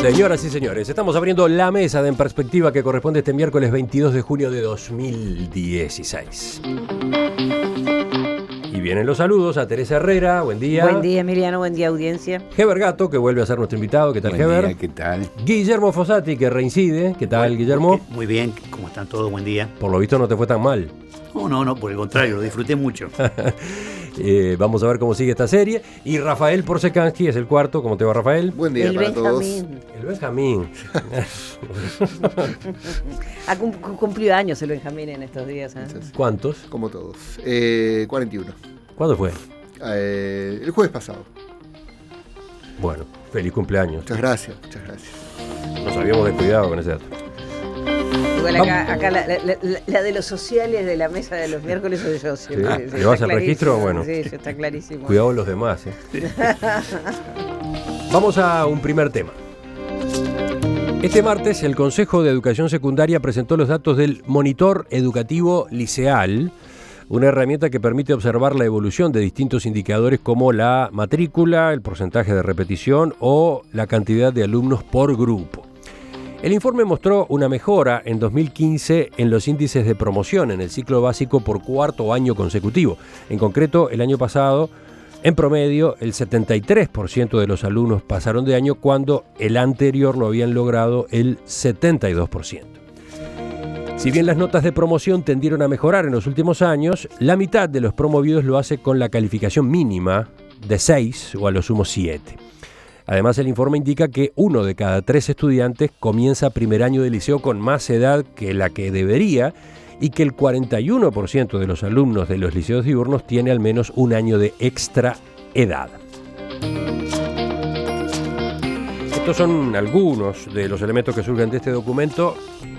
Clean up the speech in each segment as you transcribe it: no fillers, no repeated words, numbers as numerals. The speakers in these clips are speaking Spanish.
Señoras y señores, estamos abriendo la mesa de En Perspectiva que corresponde este miércoles 22 de junio de 2016. Y vienen los saludos a Teresa Herrera, buen día. Buen día, Emiliano, buen día, audiencia. Heber Gato, que vuelve a ser nuestro invitado, ¿qué tal, Heber? Buen día, ¿qué tal? Guillermo Fossati, que reincide, ¿qué tal, Guillermo? Muy bien, ¿cómo están todos? Buen día. Por lo visto no te fue tan mal. No, por el contrario, lo disfruté mucho. Vamos a ver cómo sigue esta serie. Y Rafael Porsekansky es el cuarto. ¿Cómo te va, Rafael? Buen día El para Benjamín. todos. El Benjamín. Ha cumplido años el Benjamín en estos días. ¿Eh? ¿Cuántos? Como todos. 41. ¿Cuándo fue? El jueves pasado. Bueno, feliz cumpleaños. Muchas gracias. Nos habíamos descuidado con ese dato. Igual acá la de los sociales de la mesa de los miércoles soy yo. ¿Sí? ¿Le vas al registro? Bueno. Sí, está clarísimo. Cuidado con los demás. Vamos a un primer tema. Este martes el Consejo de Educación Secundaria presentó los datos del Monitor Educativo Liceal, una herramienta que permite observar la evolución de distintos indicadores como la matrícula, el porcentaje de repetición o la cantidad de alumnos por grupo. El informe mostró una mejora en 2015 en los índices de promoción en el ciclo básico por cuarto año consecutivo. En concreto, el año pasado, en promedio, el 73% de los alumnos pasaron de año cuando el anterior lo habían logrado el 72%. Si bien las notas de promoción tendieron a mejorar en los últimos años, la mitad de los promovidos lo hace con la calificación mínima de 6 o a lo sumo 7. Además, el informe indica que 1 de cada 3 estudiantes comienza primer año de liceo con más edad que la que debería y que el 41% de los alumnos de los liceos diurnos tiene al menos un año de extra edad. Estos son algunos de los elementos que surgen de este documento,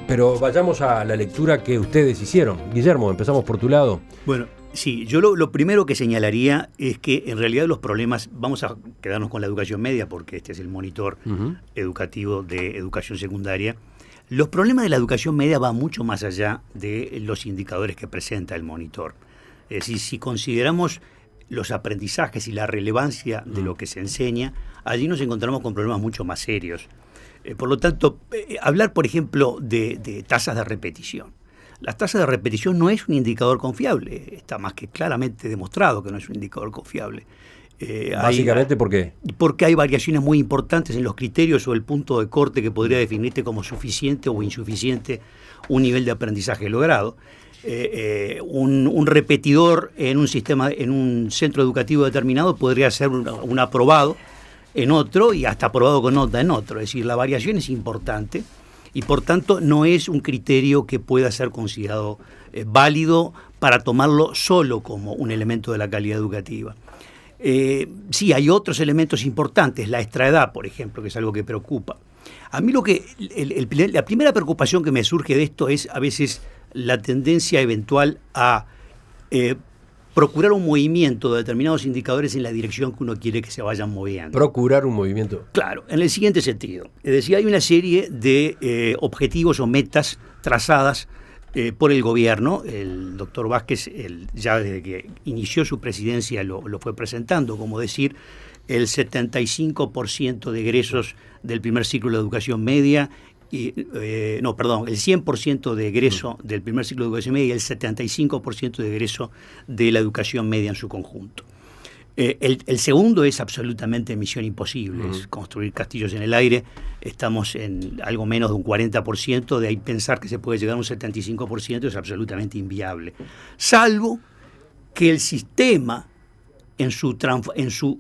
pero vayamos a la lectura que ustedes hicieron. Guillermo, empezamos por tu lado. Bueno, sí, yo lo primero que señalaría es que en realidad los problemas, vamos a quedarnos con la educación media porque este es el monitor educativo de educación secundaria. Los problemas de la educación media van mucho más allá de los indicadores que presenta el monitor. Es decir, si consideramos los aprendizajes y la relevancia de lo que se enseña, allí nos encontramos con problemas mucho más serios. Por lo tanto, hablar, por ejemplo, de tasas de repetición. Las tasas de repetición no es un indicador confiable, está más que claramente demostrado que no es un indicador confiable. Básicamente, ¿por qué? Porque hay variaciones muy importantes en los criterios o el punto de corte que podría definirte como suficiente o insuficiente un nivel de aprendizaje logrado. Un repetidor en un sistema, en un centro educativo determinado podría ser un aprobado en otro y hasta aprobado con nota en otro. Es decir, la variación es importante y por tanto no es un criterio que pueda ser considerado válido para tomarlo solo como un elemento de la calidad educativa. Sí, hay otros elementos importantes, la extraedad, por ejemplo, que es algo que preocupa. A mí la primera preocupación que me surge de esto es a veces la tendencia eventual a procurar un movimiento de determinados indicadores en la dirección que uno quiere que se vayan moviendo. Procurar un movimiento. Claro, en el siguiente sentido. Es decir, hay una serie de objetivos o metas trazadas por el gobierno. El doctor Vázquez, ya desde que inició su presidencia, lo fue presentando, como decir, el 75% de egresos del primer ciclo de educación media, el 100% de egreso del primer ciclo de educación media y el 75% de egreso de la educación media en su conjunto. El segundo es absolutamente misión imposible, es construir castillos en el aire. Estamos en algo menos de un 40%, de ahí pensar que se puede llegar a un 75% es absolutamente inviable. Salvo que el sistema en su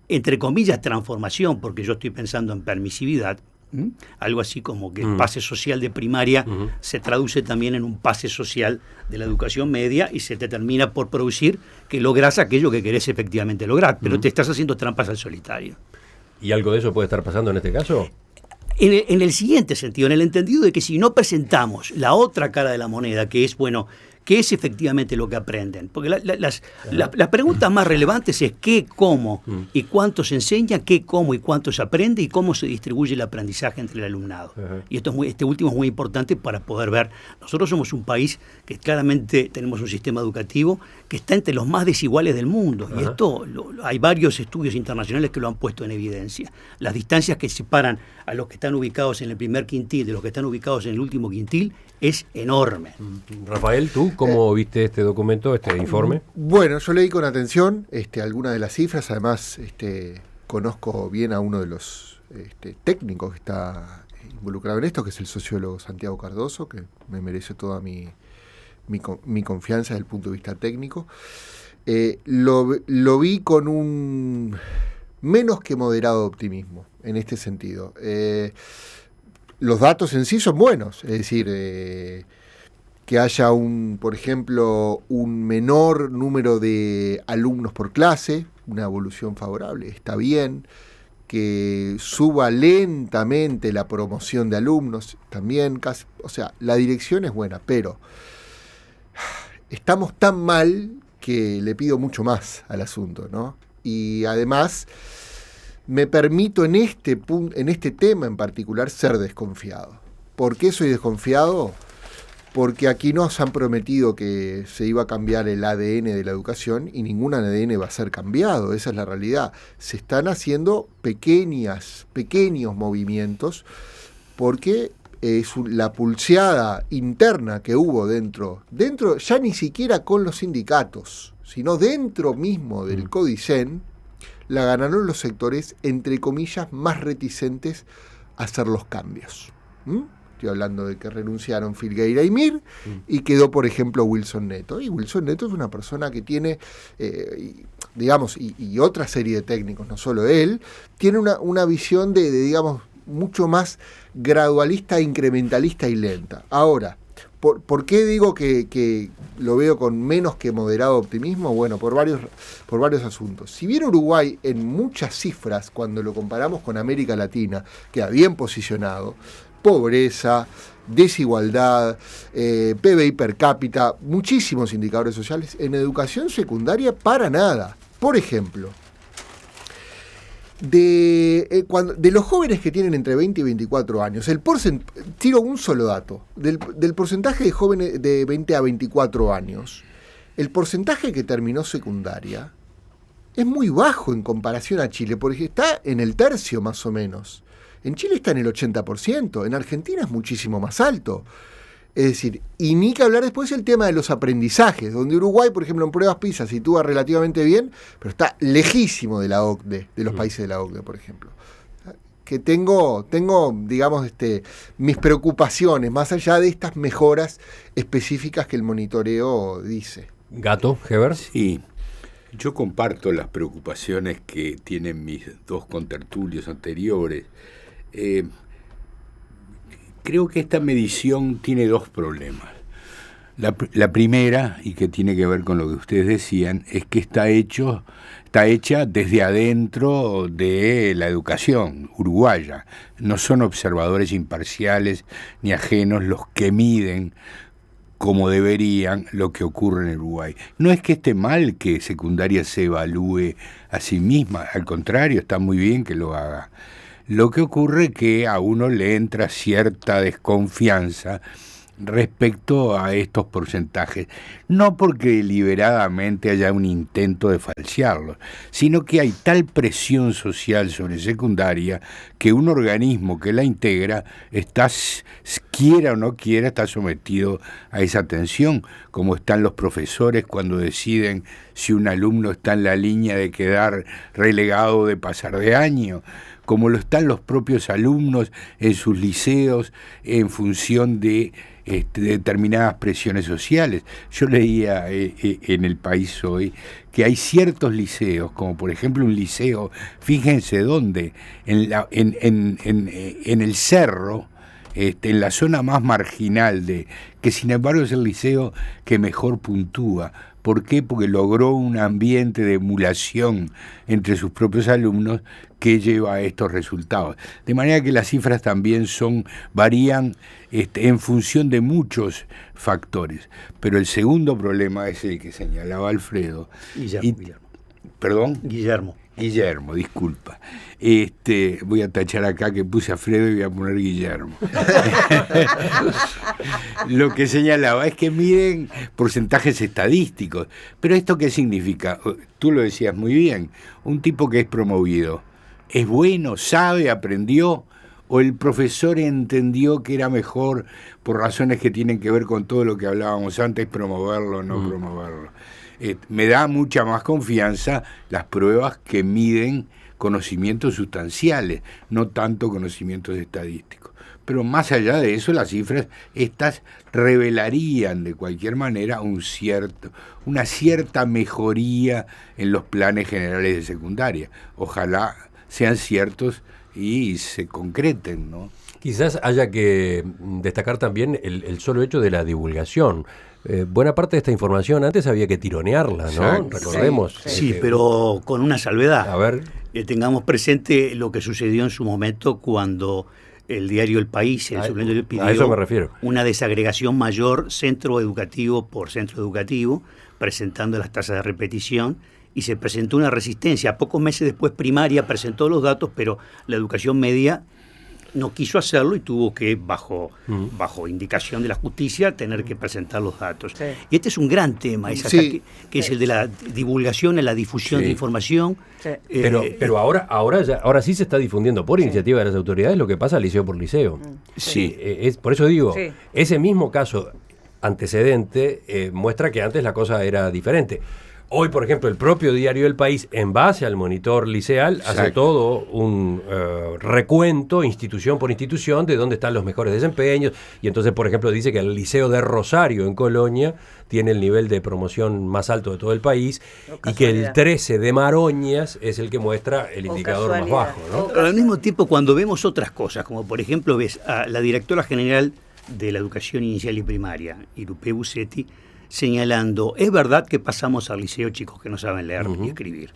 entre comillas, transformación, porque yo estoy pensando en permisividad, algo así como que el pase social de primaria se traduce también en un pase social de la educación media y se te termina por producir que logras aquello que querés efectivamente lograr, pero te estás haciendo trampas al solitario. ¿Y algo de eso puede estar pasando en este caso? En el siguiente sentido, en el entendido de que si no presentamos la otra cara de la moneda, que es, bueno, qué es efectivamente lo que aprenden. Porque las preguntas más relevantes es qué, cómo y cuánto se enseña, qué, cómo y cuánto se aprende y cómo se distribuye el aprendizaje entre el alumnado. Y este último es muy importante para poder ver. Nosotros somos un país que claramente tenemos un sistema educativo que está entre los más desiguales del mundo. Y esto hay varios estudios internacionales que lo han puesto en evidencia. Las distancias que separan a los que están ubicados en el primer quintil de los que están ubicados en el último quintil es enorme. Rafael, ¿tú cómo viste este documento, este informe? Bueno, yo leí con atención algunas de las cifras, además conozco bien a uno de los técnicos que está involucrado en esto, que es el sociólogo Santiago Cardoso, que me merece toda mi confianza desde el punto de vista técnico. Lo vi con un menos que moderado optimismo en este sentido. Los datos en sí son buenos, es decir, que haya por ejemplo, un menor número de alumnos por clase, una evolución favorable, está bien. Que suba lentamente la promoción de alumnos, también, o sea, la dirección es buena, pero estamos tan mal que le pido mucho más al asunto, ¿no? Y además me permito en este tema en particular ser desconfiado. ¿Por qué soy desconfiado? Porque aquí nos han prometido que se iba a cambiar el ADN de la educación y ningún ADN va a ser cambiado, esa es la realidad. Se están haciendo pequeños movimientos porque la pulseada interna que hubo dentro, ya ni siquiera con los sindicatos, sino dentro mismo del Codicen, la ganaron los sectores, entre comillas, más reticentes a hacer los cambios. Estoy hablando de que renunciaron Filgueira y Mir y quedó, por ejemplo, Wilson Neto. Y Wilson Neto es una persona que tiene, y otra serie de técnicos, no solo él, tiene una visión digamos, mucho más gradualista, incrementalista y lenta. Ahora, ¿por qué digo que lo veo con menos que moderado optimismo? Bueno, por varios asuntos. Si bien Uruguay en muchas cifras, cuando lo comparamos con América Latina, queda bien posicionado, pobreza, desigualdad, PBI per cápita, muchísimos indicadores sociales, en educación secundaria para nada. Por ejemplo, de los jóvenes que tienen entre 20 y 24 años, tiro un solo dato, del porcentaje de jóvenes de 20 a 24 años, el porcentaje que terminó secundaria es muy bajo en comparación a Chile, porque está en el tercio más o menos. En Chile está en el 80%, en Argentina es muchísimo más alto. Es decir, y ni que hablar después del tema de los aprendizajes, donde Uruguay, por ejemplo, en pruebas PISA sitúa relativamente bien, pero está lejísimo de la OCDE, de los países de la OCDE, por ejemplo. Que tengo digamos, mis preocupaciones, más allá de estas mejoras específicas que el monitoreo dice. Gato, Heber. Sí, yo comparto las preocupaciones que tienen mis dos contertulios anteriores. Creo que esta medición tiene dos problemas. La primera, y que tiene que ver con lo que ustedes decían, es que está hecha desde adentro de la educación uruguaya. No son observadores imparciales ni ajenos los que miden como deberían lo que ocurre en Uruguay. No es que esté mal que secundaria se evalúe a sí misma, al contrario, está muy bien que lo haga. Lo que ocurre es que a uno le entra cierta desconfianza respecto a estos porcentajes, no porque deliberadamente haya un intento de falsearlos, sino que hay tal presión social sobre secundaria que un organismo que la integra quiera o no quiera, está sometido a esa tensión, como están los profesores cuando deciden si un alumno está en la línea de quedar relegado, de pasar de año, como lo están los propios alumnos en sus liceos en función de determinadas presiones sociales. Yo leía en El País hoy que hay ciertos liceos, como por ejemplo un liceo, fíjense dónde, en el Cerro, en la zona más marginal que sin embargo es el liceo que mejor puntúa, ¿Por qué? Porque logró un ambiente de emulación entre sus propios alumnos que lleva a estos resultados. De manera que las cifras también varían en función de muchos factores. Pero el segundo problema es el que señalaba Alfredo. Guillermo. ¿Perdón? Guillermo, disculpa. Voy a tachar acá que puse a Alfredo y voy a poner Guillermo. Lo que señalaba es que miden porcentajes estadísticos. Pero ¿esto qué significa? Tú lo decías muy bien. Un tipo que es promovido, ¿es bueno, sabe, aprendió? ¿O el profesor entendió que era mejor, por razones que tienen que ver con todo lo que hablábamos antes, promoverlo o no promoverlo? Me da mucha más confianza las pruebas que miden conocimientos sustanciales, no tanto conocimientos estadísticos. Pero más allá de eso, las cifras estas revelarían de cualquier manera una cierta mejoría en los planes generales de secundaria. Ojalá sean ciertos y se concreten, ¿no? Quizás haya que destacar también el solo hecho de la divulgación. Buena parte de esta información antes había que tironearla, ¿no? Exacto. Recordemos. Sí, pero con una salvedad. A ver. Tengamos presente lo que sucedió en su momento cuando el diario El País, el suplemento, pidió a eso me refiero. Una desagregación mayor centro educativo por centro educativo, presentando las tasas de repetición, y se presentó una resistencia. Pocos meses después Primaria presentó los datos, pero la educación media no quiso hacerlo y tuvo que, bajo indicación de la justicia, tener que presentar los datos. Sí. Y este es un gran tema, que es el de la divulgación, la difusión de información. Sí. Pero ahora sí se está difundiendo por iniciativa de las autoridades lo que pasa liceo por liceo. Sí. Por eso digo, ese mismo caso antecedente muestra que antes la cosa era diferente. Hoy, por ejemplo, el propio diario El País, en base al monitor liceal, hace todo un recuento, institución por institución, de dónde están los mejores desempeños. Y entonces, por ejemplo, dice que el Liceo de Rosario, en Colonia, tiene el nivel de promoción más alto de todo el país, y que el 13 de Maroñas es el que muestra el indicador más bajo, ¿no? Pero al mismo tiempo, cuando vemos otras cosas, como por ejemplo ves a la directora general de la Educación Inicial y Primaria, Irupé Busetti, señalando, es verdad que pasamos al liceo chicos que no saben leer y escribir.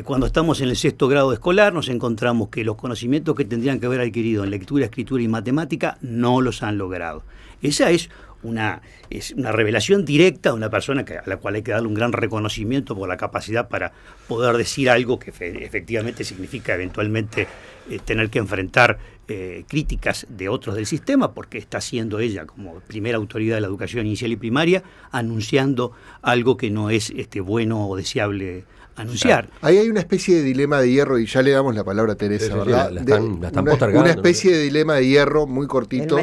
Cuando estamos en el 6º grado escolar nos encontramos que los conocimientos que tendrían que haber adquirido en lectura, escritura y matemática no los han logrado. Esa es una revelación directa de una persona a la cual hay que darle un gran reconocimiento por la capacidad para poder decir algo que efectivamente significa eventualmente tener que enfrentar críticas de otros del sistema, porque está siendo ella, como primera autoridad de la educación inicial y primaria, anunciando algo que no es bueno o deseable anunciar. Ahí hay una especie de dilema de hierro, y ya le damos la palabra a Teresa, ¿verdad? La están postergando. Una especie de dilema de hierro muy cortito,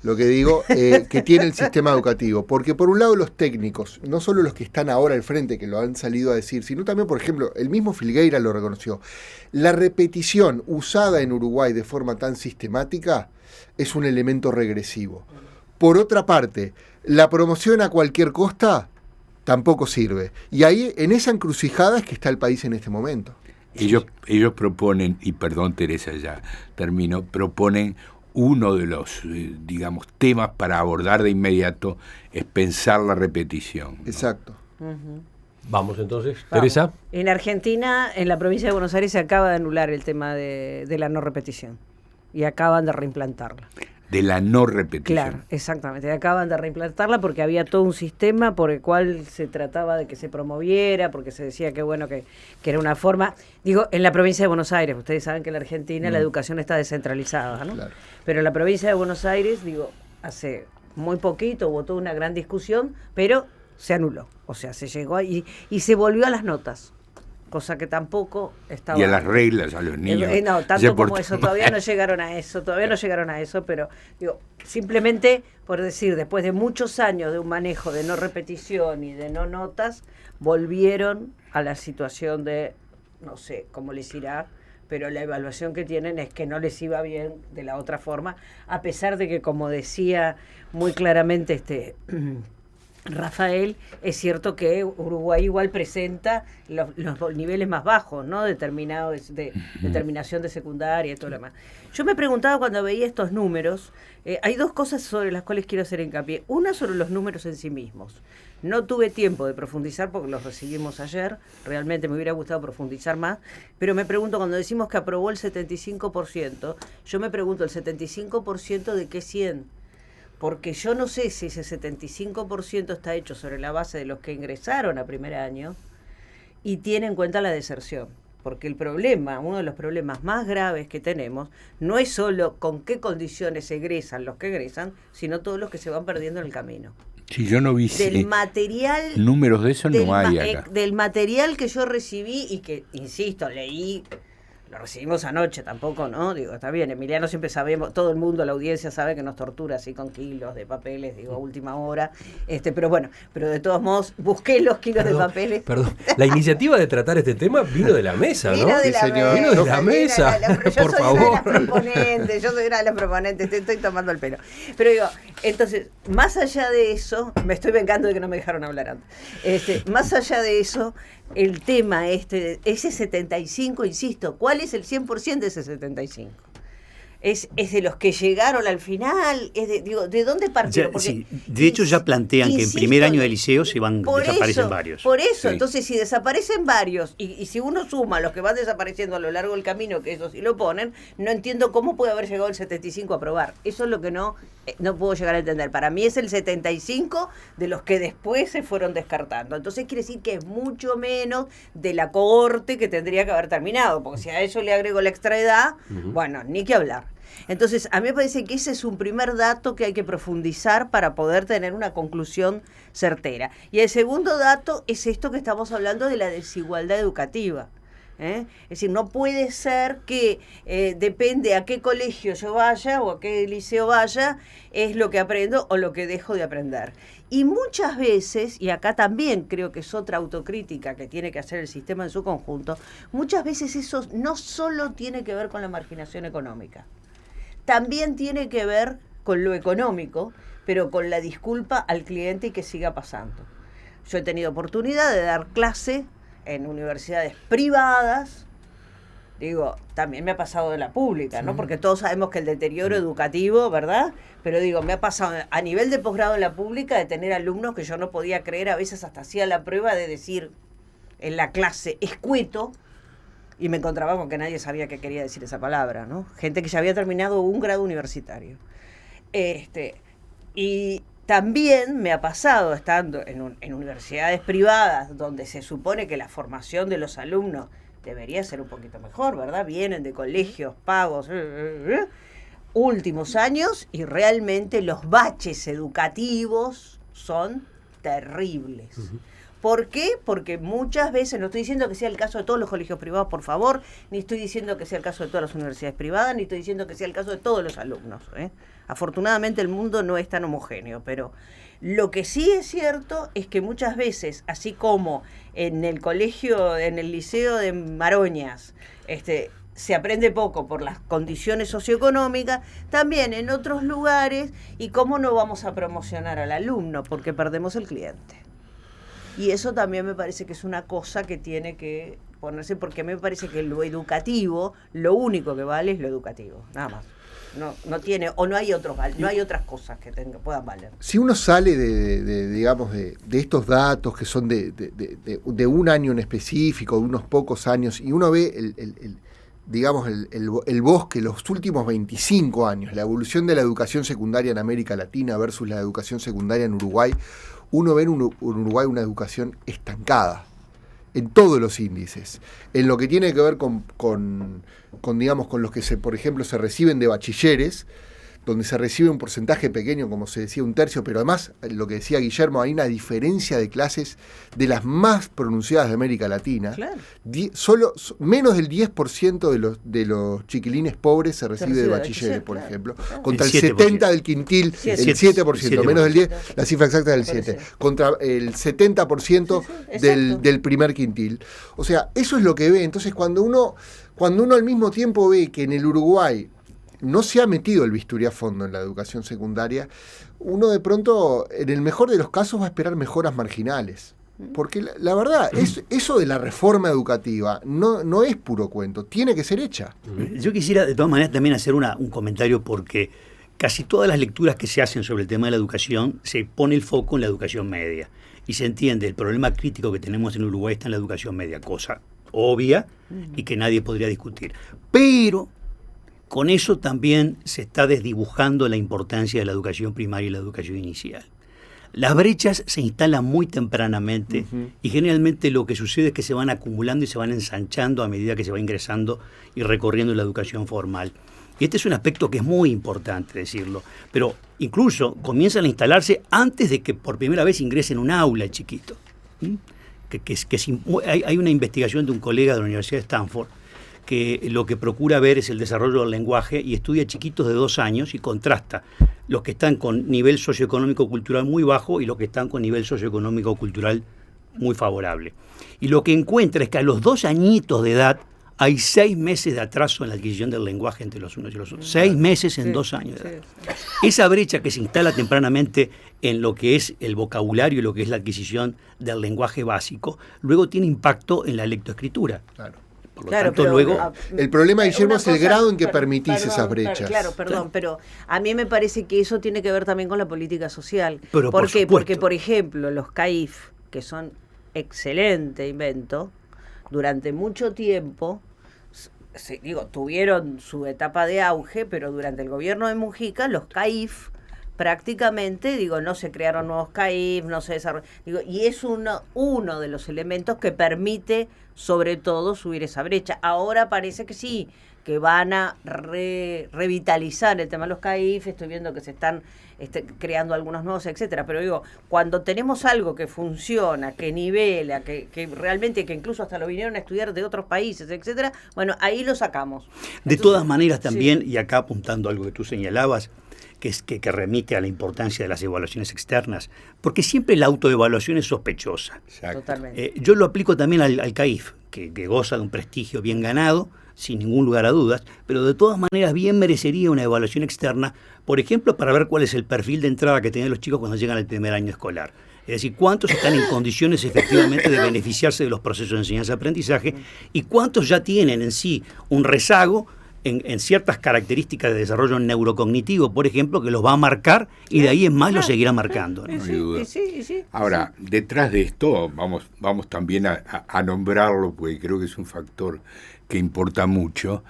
lo que digo, que tiene el sistema educativo. Porque por un lado los técnicos, no solo los que están ahora al frente, que lo han salido a decir, sino también, por ejemplo, el mismo Filgueira lo reconoció. La repetición usada en Uruguay de forma tan sistemática es un elemento regresivo. Por otra parte, la promoción a cualquier costa tampoco sirve. Y ahí, en esa encrucijada, es que está el país en este momento. Ellos proponen, y perdón Teresa, ya termino, proponen uno de los, temas para abordar de inmediato, es pensar la repetición, ¿no? Exacto. Vamos entonces, Teresa. En Argentina, en la provincia de Buenos Aires, se acaba de anular el tema de la no repetición. Y acaban de reimplantarla. De la no repetición. Claro, exactamente. Acaban de reimplantarla porque había todo un sistema por el cual se trataba de que se promoviera, porque se decía que bueno, que era una forma. Digo, en la provincia de Buenos Aires, ustedes saben que en la Argentina la educación está descentralizada, ¿no? Claro. Pero en la provincia de Buenos Aires, hace muy poquito hubo toda una gran discusión, pero se anuló. O sea, se llegó ahí y se volvió a las notas. Cosa que tampoco estaba... Y a las reglas, a los niños. No, tanto como eso, todavía no llegaron a eso, pero simplemente por decir, después de muchos años de un manejo de no repetición y de no notas, volvieron a la situación de, no sé cómo les irá, pero la evaluación que tienen es que no les iba bien de la otra forma, a pesar de que, como decía muy claramente Rafael, es cierto que Uruguay igual presenta los niveles más bajos, ¿no? Determinados de determinación de secundaria y todo lo demás. Yo me preguntaba cuando veía estos números, hay dos cosas sobre las cuales quiero hacer hincapié. Una sobre los números en sí mismos. No tuve tiempo de profundizar porque los recibimos ayer, realmente me hubiera gustado profundizar más, pero me pregunto, cuando decimos que aprobó el 75%, yo me pregunto, ¿el 75% de qué 100%? Porque yo no sé si ese 75% está hecho sobre la base de los que ingresaron a primer año y tiene en cuenta la deserción. Porque el problema, uno de los problemas más graves que tenemos, no es solo con qué condiciones egresan los que egresan, sino todos los que se van perdiendo en el camino. Si yo no vi Del material, números de eso no hay acá. Del material que yo recibí y que, insisto, leí, lo recibimos anoche tampoco, ¿no? Digo, está bien, Emiliano siempre sabemos, todo el mundo, la audiencia sabe que nos tortura así con kilos de papeles, digo, a última hora, pero bueno, pero de todos modos, busqué los kilos de papeles. Perdón, la iniciativa de tratar este tema vino de la mesa, ¿no? Vino de la mesa. Vino de la mesa, por favor. Yo soy una de las proponentes, te estoy tomando el pelo. Pero digo, entonces, más allá de eso, me estoy vengando de que no me dejaron hablar antes. Más allá de eso, el tema ese 75, insisto, ¿cuál es el 100% de ese 75? Es de los que llegaron al final, ¿de dónde partieron? Porque, sí, de hecho ya plantean que en primer año de liceo desaparecen varios. Por eso, Sí. entonces si desaparecen varios, y si uno suma los que van desapareciendo a lo largo del camino, que eso sí lo ponen, no entiendo cómo puede haber llegado el 75 a aprobar. Eso es lo que no puedo llegar a entender. Para mí es el 75 de los que después se fueron descartando. Entonces quiere decir que es mucho menos de la cohorte que tendría que haber terminado, porque si a eso le agrego la extraedad, bueno, ni que hablar. Entonces, a mí me parece que ese es un primer dato que hay que profundizar para poder tener una conclusión certera. Y el segundo dato es esto que estamos hablando de la desigualdad educativa. Es decir, no puede ser que depende a qué colegio yo vaya o a qué liceo vaya, es lo que aprendo o lo que dejo de aprender. Y muchas veces, y acá también creo que es otra autocrítica que tiene que hacer el sistema en su conjunto, muchas veces eso no solo tiene que ver con la marginación económica, también tiene que ver con lo económico, pero con la disculpa al cliente y que siga pasando. Yo he tenido oportunidad de dar clase en universidades privadas, digo, también me ha pasado en la pública, ¿no? Porque todos sabemos que el deterioro educativo, ¿verdad? Pero digo, me ha pasado a nivel de posgrado en la pública de tener alumnos que yo no podía creer, a veces hasta hacía la prueba de decir en la clase escueto, y me encontraba con que nadie sabía qué quería decir esa palabra, ¿no? Gente que ya había terminado un grado universitario. Y también me ha pasado estando en universidades privadas donde se supone que la formación de los alumnos debería ser un poquito mejor, ¿verdad? Vienen de colegios pagos, últimos años, y realmente los baches educativos son terribles. ¿Por qué? Porque muchas veces, no estoy diciendo que sea el caso de todos los colegios privados, por favor, ni estoy diciendo que sea el caso de todas las universidades privadas, ni estoy diciendo que sea el caso de todos los alumnos. Afortunadamente el mundo no es tan homogéneo, pero lo que sí es cierto es que muchas veces, así como en el colegio, en el liceo de Maroñas, se aprende poco por las condiciones socioeconómicas, también en otros lugares, y cómo no vamos a promocionar al alumno, porque perdemos el cliente. Y eso también me parece que es una cosa que tiene que ponerse, porque a mí me parece que lo educativo, lo único que vale es lo educativo, nada más. No tiene, o no hay otras cosas que puedan valer. Si uno sale de estos datos que son de un año en específico, de unos pocos años, y uno ve el bosque, los últimos 25 años, la evolución de la educación secundaria en América Latina versus la educación secundaria en Uruguay, uno ve en Uruguay una educación estancada en todos los índices, en lo que tiene que ver con los que por ejemplo se reciben de bachilleres, donde se recibe un porcentaje pequeño, como se decía, 1/3, pero además, lo que decía Guillermo, hay una diferencia de clases de las más pronunciadas de América Latina. Claro. Menos del 10% de los chiquilines pobres se recibe de bachilleres, por ejemplo, contra el 70% del quintil, el 7%, menos del 10%, la cifra exacta es del 7%, contra el 70% del primer quintil. O sea, eso es lo que ve. Entonces, cuando uno al mismo tiempo ve que en el Uruguay no se ha metido el bisturí a fondo en la educación secundaria, uno de pronto, en el mejor de los casos, va a esperar mejoras marginales. Porque la verdad, eso de la reforma educativa no es puro cuento, tiene que ser hecha. Yo quisiera de todas maneras también hacer un comentario, porque casi todas las lecturas que se hacen sobre el tema de la educación se pone el foco en la educación media. Y se entiende, el problema crítico que tenemos en Uruguay está en la educación media, cosa obvia y que nadie podría discutir. Pero con eso también se está desdibujando la importancia de la educación primaria y la educación inicial. Las brechas se instalan muy tempranamente y generalmente lo que sucede es que se van acumulando y se van ensanchando a medida que se va ingresando y recorriendo la educación formal. Y este es un aspecto que es muy importante decirlo, pero incluso comienzan a instalarse antes de que por primera vez ingrese en un aula el chiquito. Hay una investigación de un colega de la Universidad de Stanford que lo que procura ver es el desarrollo del lenguaje y estudia chiquitos de 2 años y contrasta los que están con nivel socioeconómico-cultural muy bajo y los que están con nivel socioeconómico-cultural muy favorable. Y lo que encuentra es que a los 2 añitos de edad hay 6 meses de atraso en la adquisición del lenguaje entre los unos y los otros. 6 meses en 2 años de edad. Esa brecha que se instala tempranamente en lo que es el vocabulario y lo que es la adquisición del lenguaje básico, luego tiene impacto en la lectoescritura. Claro. Por lo tanto, luego... El problema, Guillermo, es el grado en que permitís esas brechas. Claro, pero a mí me parece que eso tiene que ver también con la política social. Pero ¿Por qué? supuesto. Porque, por ejemplo, los CAIF, que son excelente invento, durante mucho tiempo, tuvieron su etapa de auge, pero durante el gobierno de Mujica, los CAIF prácticamente, no se crearon nuevos CAIF, no se desarrolló, y es uno de los elementos que permite, sobre todo, subir esa brecha. Ahora parece que sí, que van a revitalizar el tema de los CAIF, estoy viendo que se están creando algunos nuevos, etcétera, pero cuando tenemos algo que funciona, que nivela, que realmente, que incluso hasta lo vinieron a estudiar de otros países, etcétera, bueno, ahí lo sacamos. De todas maneras también, y acá apuntando a algo que tú señalabas, que remite a la importancia de las evaluaciones externas, porque siempre la autoevaluación es sospechosa. Totalmente. Yo lo aplico también al CAIF, que goza de un prestigio bien ganado, sin ningún lugar a dudas, pero de todas maneras bien merecería una evaluación externa, por ejemplo, para ver cuál es el perfil de entrada que tienen los chicos cuando llegan al primer año escolar. Es decir, cuántos están en condiciones efectivamente de beneficiarse de los procesos de enseñanza-aprendizaje y cuántos ya tienen en sí un rezago en ciertas características de desarrollo neurocognitivo, por ejemplo, que los va a marcar y de ahí en más lo seguirá marcando, ¿no? No hay duda. Ahora, detrás de esto, vamos también a nombrarlo, porque creo que es un factor que importa mucho,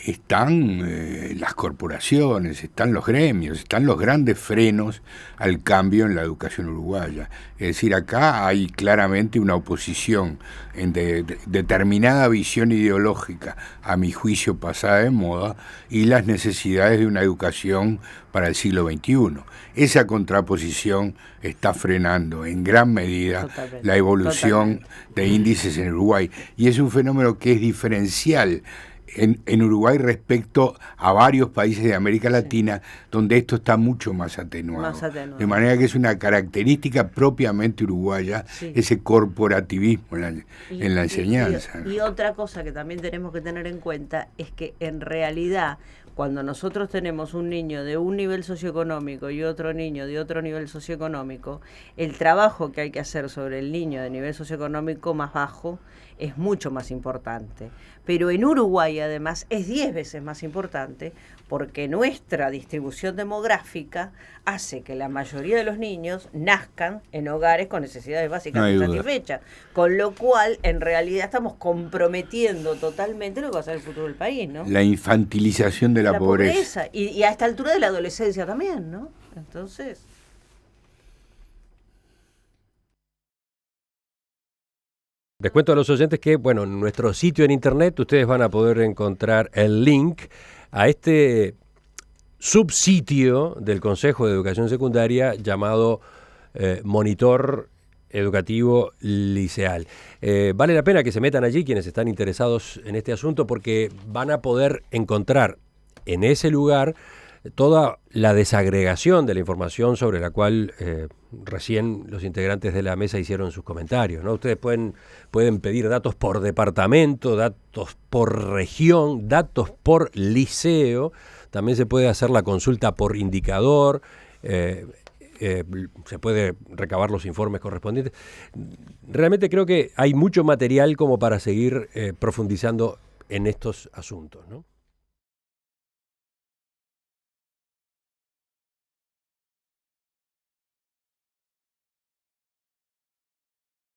están las corporaciones, están los gremios, están los grandes frenos al cambio en la educación uruguaya. Es decir, acá hay claramente una oposición en determinada visión ideológica, a mi juicio pasada de moda, y las necesidades de una educación para el siglo XXI. Esa contraposición está frenando en gran medida la evolución de índices en Uruguay, y es un fenómeno que es diferencial en Uruguay respecto a varios países de América Latina, donde esto está mucho más atenuado. De manera que es una característica propiamente uruguaya, ese corporativismo en la enseñanza. Y otra cosa que también tenemos que tener en cuenta es que en realidad, cuando nosotros tenemos un niño de un nivel socioeconómico y otro niño de otro nivel socioeconómico, el trabajo que hay que hacer sobre el niño de nivel socioeconómico más bajo es mucho más importante. Pero en Uruguay, además, es 10 veces más importante porque nuestra distribución demográfica hace que la mayoría de los niños nazcan en hogares con necesidades básicas insatisfechas. Con lo cual, en realidad, estamos comprometiendo totalmente lo que va a ser el futuro del país, ¿no? La infantilización de la pobreza. Y a esta altura de la adolescencia también, ¿no? Entonces... Les cuento a los oyentes que, en nuestro sitio en internet ustedes van a poder encontrar el link a este subsitio del Consejo de Educación Secundaria llamado Monitor Educativo Liceal. Vale la pena que se metan allí quienes están interesados en este asunto, porque van a poder encontrar en ese lugar toda la desagregación de la información sobre la cual recién los integrantes de la mesa hicieron sus comentarios, ¿no? Ustedes pueden pedir datos por departamento, datos por región, datos por liceo, también se puede hacer la consulta por indicador, se puede recabar los informes correspondientes. Realmente creo que hay mucho material como para seguir profundizando en estos asuntos, ¿no?